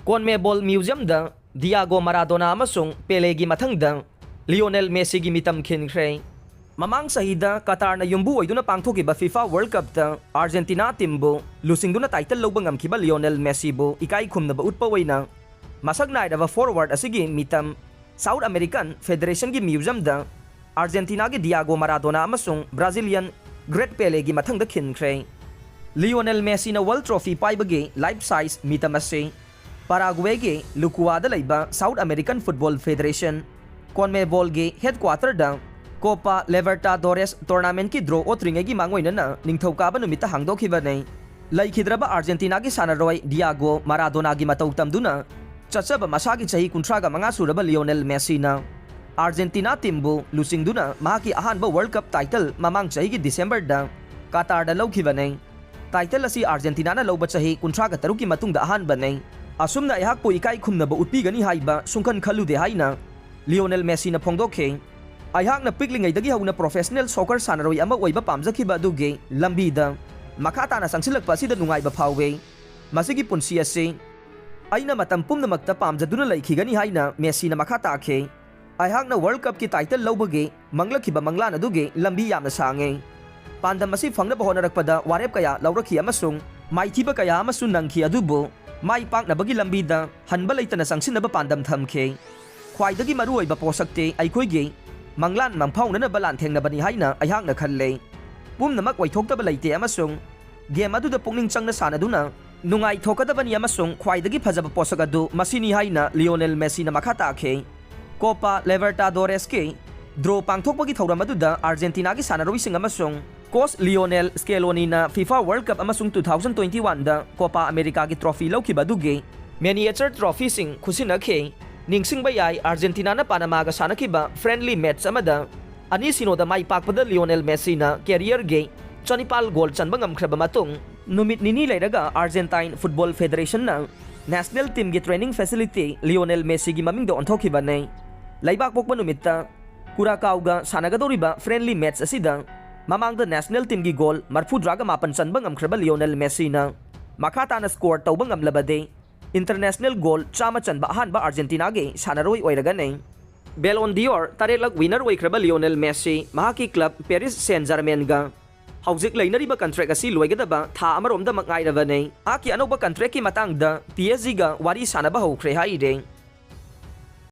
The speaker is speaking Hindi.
CONMEBOL म्यूजियम डियागो माराडोना अमसुंग पेलेगी मथंगद लियोनेल मेसी की मितम खिनख्रे ममांग सहीदा कतार न युम्बु ओइदुना पांगथोकिबा फीफा वर्ल्ड कप द अर्जेंटीना टीमबु लुसिंगदुना टाइटल लौबा ngamखिबा लियोनेल मेसी बु इकाई खुमनबा उटपा वइना मसक नाइदबा फॉरवर्ड असिगी मितम साउथ अमेरिकन फेडरेशन की म्यूजियम द अर्जेंटीना की डियागो माराडोना अमसुंग ब्राजीलियन ग्रेट पेलेगी मथंगद खिनख्रे लियोनेल मेसी न वर्ल्ड ट्रॉफी पाइबगे लाइफ साइज मितम असे पराग्वे के लुकुआदा लैबा South American Football Federation CONMEBOL के हेडक्वार्टर द कोपा लिबर्टाडोरेस टूर्नामेंट की ड्रॉ ओत्रिंगे की मांगोइनना निंगथौकाबा नुमिता हांगदोखिबने लैखिद्रबा अर्जेंटीना की सानारोय डियागो माराडोना की मतौ तमदुना चचब मसागी चही 35 सुरबा लियोनेल मेसीना अर्जेंटीना टीमबु लुसिंगदुना महाकी अहानबा वर्ल्ड कप टाइटल ममांग चही की दिसंबर द कतार द लौखिबने टाइटल असी अर्जेंटीना न लौबा चही 53 की मतुंग द अहानबने असुमना यहाकपु इकाई खुमनबा उटपीगनी हाइबा सुंखन खलुदे हाइना लियोनेल मेसी न फोंगदोखे अयहाकना पिकलिंगैदगी हौना प्रोफेशनल सॉकर सानारोय अमा ओइबा पामजखिबा अदुगे लंबीदा मखाताना संगसिलकपा असिदा नुंगाइबा फावे मसिगी पुंसी असे अइना मतम पुमनमक्ता पामजदुना लैखिगनी हाइना मेसीना मखा ताखे अयहाकना वर्ल्ड कप की टाइटल लौबगे मंगलखिबा मंगलान अदुगे लंबी यामना सांगे पांदम असी फंगनबा होनरकपदा वारेप कया लौरखि अमसुंग माइथिबा कया अमसु नंखि अदुबो माई पाकनबगी लंबीदा हनबा लैतना संगसिनबा पांदम थमखे ख्वाइदगी मरुओइबा पोसक्ते अइखोइगे मंगलान मंफाउननबा लानथेंनबनी हाइना अयहाकना खल्ले पुमनमक वैथोक्तबा लैते अमसुंग गेम अदुदा पुंगनिंग चंगना सानदुना नुंगाई थोकदबनी अमसुंग ख्वाइदगी फजबा पोसक अदु मसिनी हाइना लियोनेल मेसीना मखा ताखे कोपा लिबर्टाडोरेस के ड्रॉ पांगथोकपगी थौरम अदुदा अर्जेंटीना की सानारोइसिंग अमसुंग कोच लियोनेल स्केलोनीना फीफा वर्ल्ड कप अमसुंग 2021 दा कोपा अमेरिका की ट्रॉफी लौखिबा दुगे मेनिएचर ट्रॉफी सिंग खुसिनखे निंगसिंगबा याई अर्जेंटीना न पानामागा सानखिबा फ्रेंडली मैच अमदा अनि सिनोदा माई पाकपदा लियोनेल मेसीना कैरियर गे 24 गोल चनबा ngamखरबा मतुंग नुमित निनी लेरगा अर्जेंटाइन फुटबॉल फेडरेशन ना नेशनल टीम की ट्रेनिंग फैसिलिटी लियोनेल मेसी की ममिंग द ओंथोखिबाने लैबाक पोकबा नुमित्ता कुराकाउगा सानगदोरिबा फ्रेंडली मैच असिदा ममांग द नेशनल टीम की गोल 48 चनबा ngamखरबा लियोनेल मेसीना मखाताना स्कोर तौबा ngamlabade इंटरनेशनल गोल चामा चनबा अहानबा अर्जेंटीना के सानारोय ओइरगने बेलोन डियोर तारेलक विनर ओइख्रबा लियोनेल मेसी महाकी क्लब पेरिस सेंट जर्मेन गा हौजिक लैनरिबा कंट्रैक्ट असी लोइगदबा था अमरोमदा मगाइरबने आकी अनोबा कंट्रैक्ट की मतंग द PSG गा वारी सानबा हौख्रे हाइरे